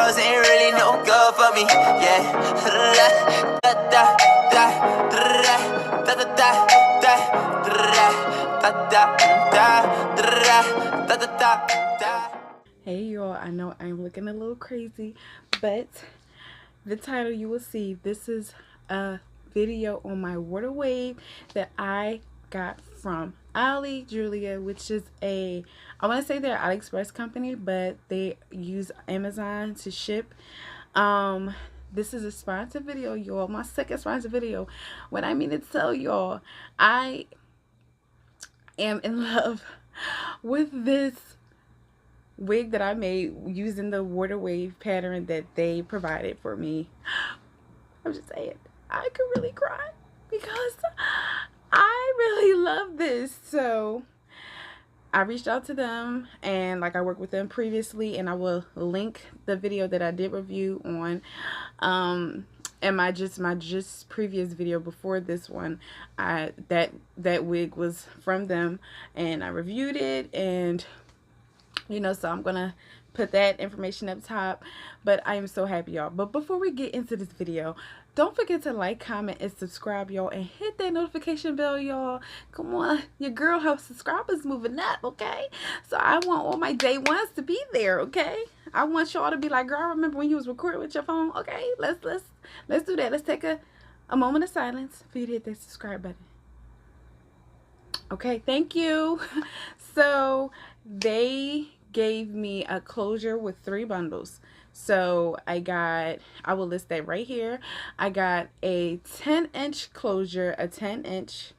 hoes ain't really no good for me. Yeah. Da da da da da da da da da da da da da da. Hey y'all, I know I'm looking a little crazy, but the title you will see, this is a video on my water wave that I got from Ali Julia, which is I want to say they're AliExpress company, but they use Amazon to ship. This is a sponsored video, y'all. My second sponsored video. What I mean to tell y'all, I am in love with this wig that I made using the water wave pattern that they provided for me. I'm just saying, I could really cry because I really love this. So I reached out to them, and like I worked with them previously, and I will link the video that I did review on and my just previous video before this one. That wig was from them, and I reviewed it, and so I'm gonna put that information up top. But I am so happy, y'all. But before we get into this video, don't forget to like, comment, and subscribe, y'all, and hit that notification bell, y'all. Come on, your girl, her subscribers moving up, okay? So I want all my day ones to be there, okay? I want y'all to be like, girl, I remember when you was recording with your phone. Okay, let's do that. Let's take a moment of silence for you to hit that subscribe button. Okay, thank you. So they gave me a closure with 3 bundles. So I will list that right here. I got a 10-inch closure, a 10-inch,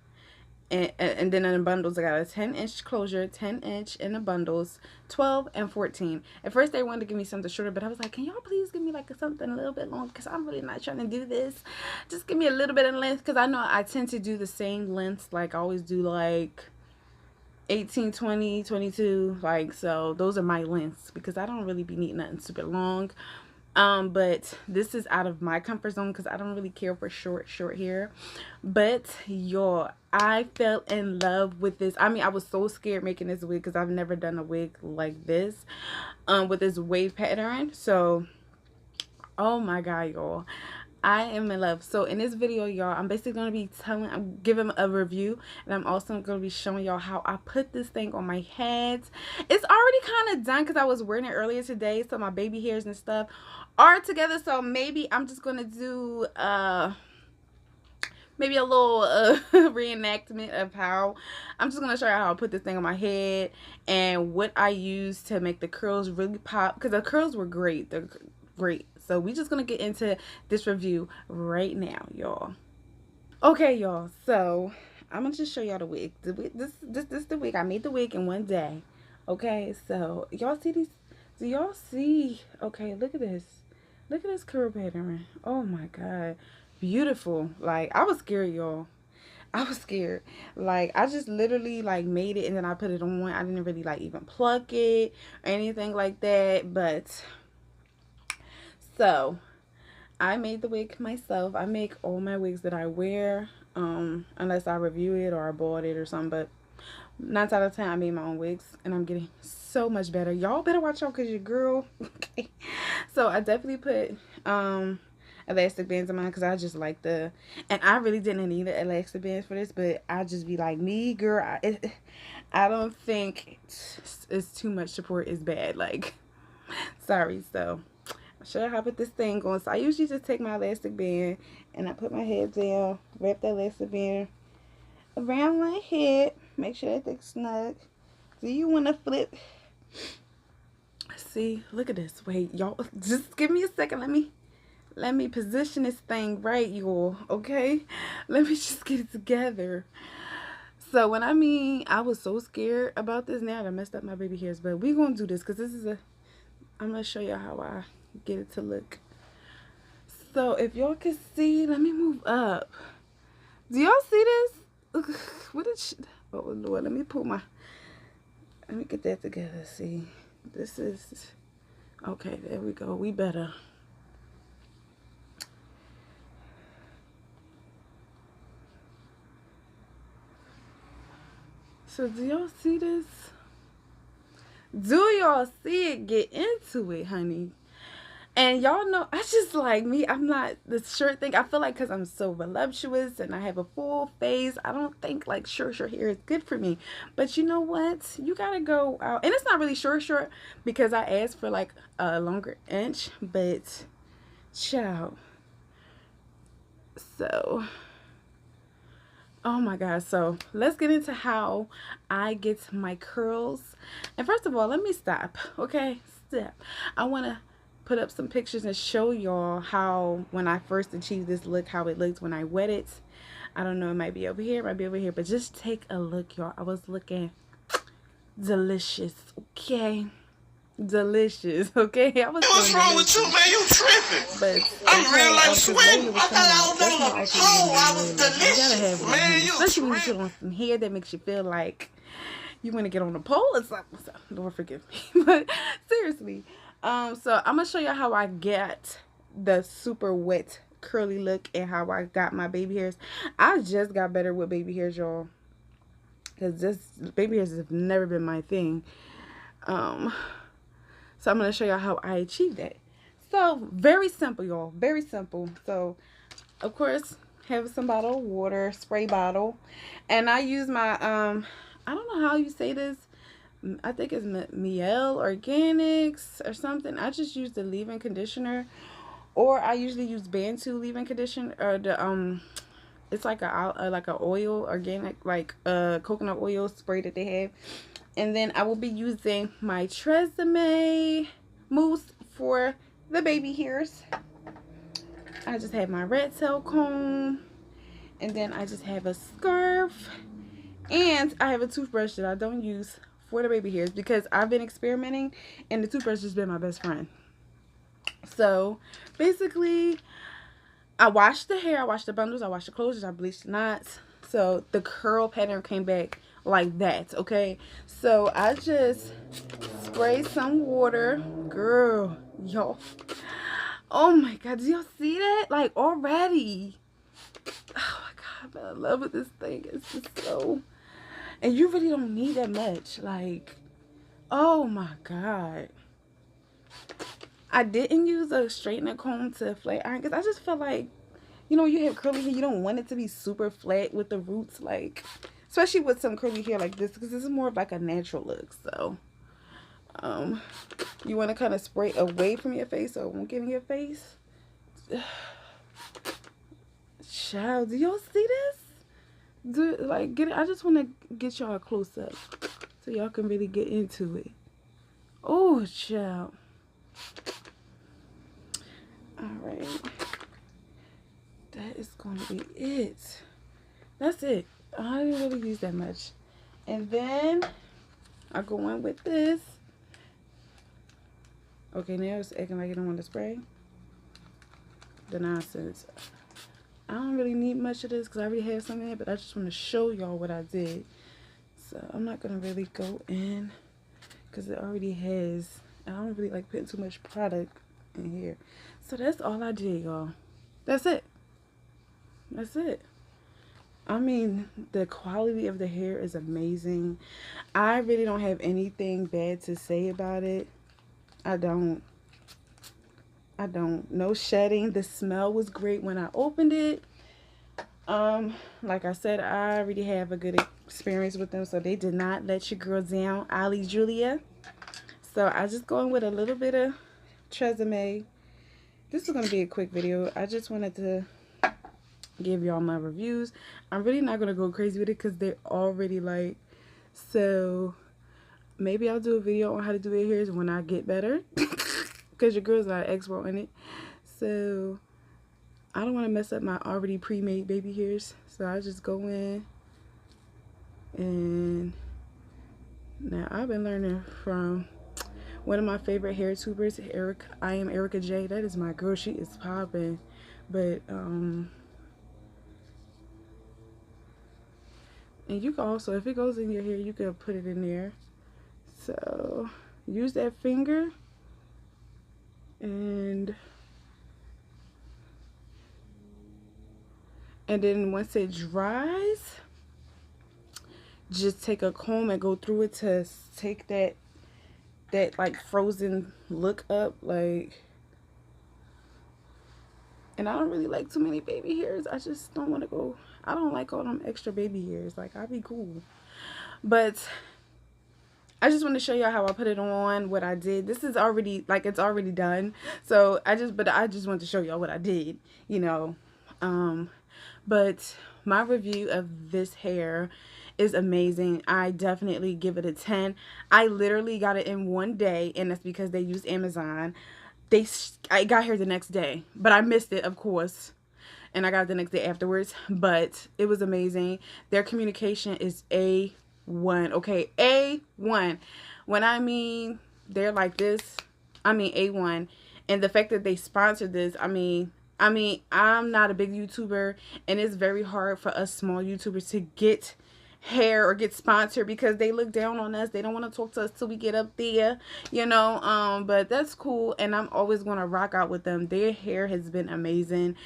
and then in the bundles I got a 10-inch closure, 10-inch in the bundles, 12 and 14. At first they wanted to give me something shorter, but I was like, can y'all please give me like something a little bit longer, because I'm really not trying to do this. Just give me a little bit of length, because I know I tend to do the same lengths. Like I always do like 18, 20, 22, like, so those are my lengths, because I don't really be needing nothing super long. But this is out of my comfort zone, because I don't really care for short hair. But y'all, I fell in love with this. I mean, I was so scared making this wig, because I've never done a wig like this with this wave pattern. So oh my god, y'all, I am in love. So in this video, y'all, I'm basically going to be I'm giving a review, and I'm also going to be showing y'all how I put this thing on my head. It's already kind of done, because I was wearing it earlier today, so my baby hairs and stuff are together. So maybe I'm just going to do maybe a little reenactment of how I'm just going to show you how I put this thing on my head, and what I use to make the curls really pop, because the curls were great. They're great. So we just gonna get into this review right now, y'all. Okay, y'all, so I'm gonna just show y'all the wig. This the wig. I made the wig in one day. Okay, so y'all see these? Do y'all see? Okay, look at this. Look at this curl pattern. Oh my god, beautiful. Like, I was scared, y'all. I was scared. Like, I just literally like made it, and then I put it on. I didn't really like even pluck it or anything like that. But so I made the wig myself. I make all my wigs that I wear, unless I review it or I bought it or something. But 9 out of 10, I made my own wigs, and I'm getting so much better. Y'all better watch out, because your girl. Okay. So I definitely put elastic bands in mine, because I just like and I really didn't need an elastic bands for this, but I just be like, me, girl, I don't think it's too much support is bad. Like, sorry. So show you how I put this thing on. So I usually just take my elastic band, and I put my head down, wrap the elastic band around my head, make sure everything's snug. Do you want to flip? See, look at this. Wait, y'all, just give me a second. Let me position this thing right, y'all. Okay, let me just get it together. So when I was so scared about this. Now I messed up my baby hairs, but we're gonna do this, because this is I'm gonna show you how I get it to look. So if y'all can see, let me move up. Do y'all see this? What is oh Lord, let me get that together. See, this is okay. There we go. We better. So do y'all see this? Do y'all see it? Get into it, honey. And y'all know, I just like me. I'm not the short thing. I feel like because I'm so voluptuous and I have a full face, I don't think like short hair is good for me. But you know what? You gotta go out, and it's not really short because I asked for like a longer inch. But ciao. So, oh my god. So let's get into how I get my curls. And first of all, let me stop. Okay, stop. I wanna put up some pictures and show y'all how when I first achieved this look, how it looked when I wet it. I don't know, it might be over here, it might be over here, but just take a look, y'all. I was looking delicious, okay? Delicious, okay? I was What's wrong with you, man? You tripping. but I'm real life sweating. I thought I was on the pole. I was delicious. You Man, you especially when you put tripping. on some hair that makes you feel like you want to get on the pole or something. So, Lord forgive me. But seriously, so I'm gonna show you how I get the super wet curly look and how I got my baby hairs. I just got better with baby hairs, y'all, because this baby hairs have never been my thing. So I'm gonna show you how I achieved that. So very simple, y'all, very simple. So of course, have some bottle of water, spray bottle, and I use my I don't know how you say this. I think it's Miele Organics or something. I just use the leave-in conditioner, or I usually use Bantu leave-in conditioner, or the it's like a oil, organic, like coconut oil spray that they have. And then I will be using my Tresemme mousse for the baby hairs. I just have my red tail comb, and then I just have a scarf, and I have a toothbrush that I don't use for the baby hairs because I've been experimenting and the toothbrush has been my best friend. So basically, I washed the hair, I washed the bundles, I washed the closures, I bleached the knots. So the curl pattern came back like that, okay? So I just spray some water. Girl, y'all. Oh my god, do y'all see that? Like already. Oh my god, man, I love it. This thing is just so, and you really don't need that much. Like, oh my god. I didn't use a straightening comb to flat iron because I just felt like, you know, you have curly hair, you don't want it to be super flat with the roots, like, especially with some curly hair like this, because this is more of like a natural look. So you want to kind of spray away from your face so it won't get in your face. Child, do y'all see this? Like, get it. I just want to get y'all a close up so y'all can really get into it. Oh, child. All right, that is going to be it. That's it. I didn't really use that much. And then I go in with this. Okay, now it's acting like you don't want to spray. The nonsense. I don't really need much of this because I already have some in it, but I just want to show y'all what I did. So I'm not going to really go in because it already has. I don't really like putting too much product in here. So that's all I did, y'all. That's it. That's it. I mean, the quality of the hair is amazing. I really don't have anything bad to say about it. I don't. No shedding. The smell was great when I opened it. Like I said, I already have a good experience with them, so they did not let your girl down. Ali Julia. So I just go in with a little bit of Tresemme. This is going to be a quick video. I just wanted to give y'all my reviews. I'm really not going to go crazy with it because they're already like, so maybe I'll do a video on how to do their hairs when I get better because your girl's not an expert in it. So I don't want to mess up my already pre-made baby hairs. So I just go in, and now I've been learning from one of my favorite hair tubers, I am Erica J. That is my girl. She is popping. But and you can also, if it goes in your hair, you can put it in there. So use that finger, and then once it dries, just take a comb and go through it to take that like frozen look up. Like, And I don't really like too many baby hairs. I just don't want to go. I don't like all them extra baby hairs. Like, I'd be cool. But I just want to show y'all how I put it on, what I did. This is already, like, it's already done. So I just want to show y'all what I did, you know. But my review of this hair is amazing. I definitely give it a 10. I literally got it in one day, and that's because they used Amazon. I got here the next day, but I missed it, of course, and I got it the next day afterwards. But it was amazing. Their communication is A1, okay? A1. When I mean they're like this, I mean A1. And the fact that they sponsored this, I mean, I'm not a big YouTuber, and it's very hard for us small YouTubers to get hair or get sponsored because they look down on us. They don't want to talk to us till we get up there, you know. But that's cool, and I'm always going to rock out with them. Their hair has been amazing.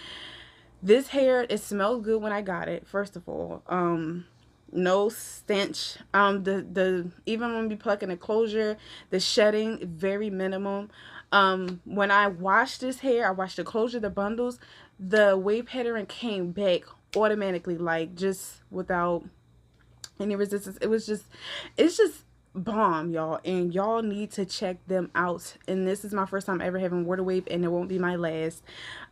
This hair, it smelled good when I got it, first of all. No stench. The even when we plucking the closure, the shedding very minimum. When I washed this hair, I washed the closure, the bundles, the wave pattern came back automatically, like, just without any resistance. It's just bomb, y'all, and y'all need to check them out. And this is my first time ever having water wave, and it won't be my last.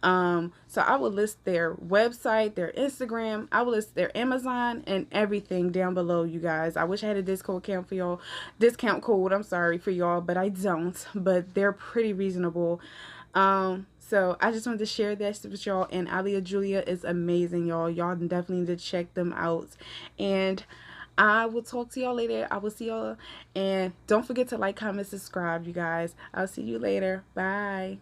So I will list their website, their Instagram, I will list their Amazon and everything down below, you guys. I wish I had a discount code for y'all, I'm sorry, for y'all, but I don't. But they're pretty reasonable. So I just wanted to share this with y'all, and Alia Julia is amazing, y'all. Y'all definitely need to check them out. And I will talk to y'all later. I will see y'all. And don't forget to like, comment, subscribe, you guys. I'll see you later. Bye.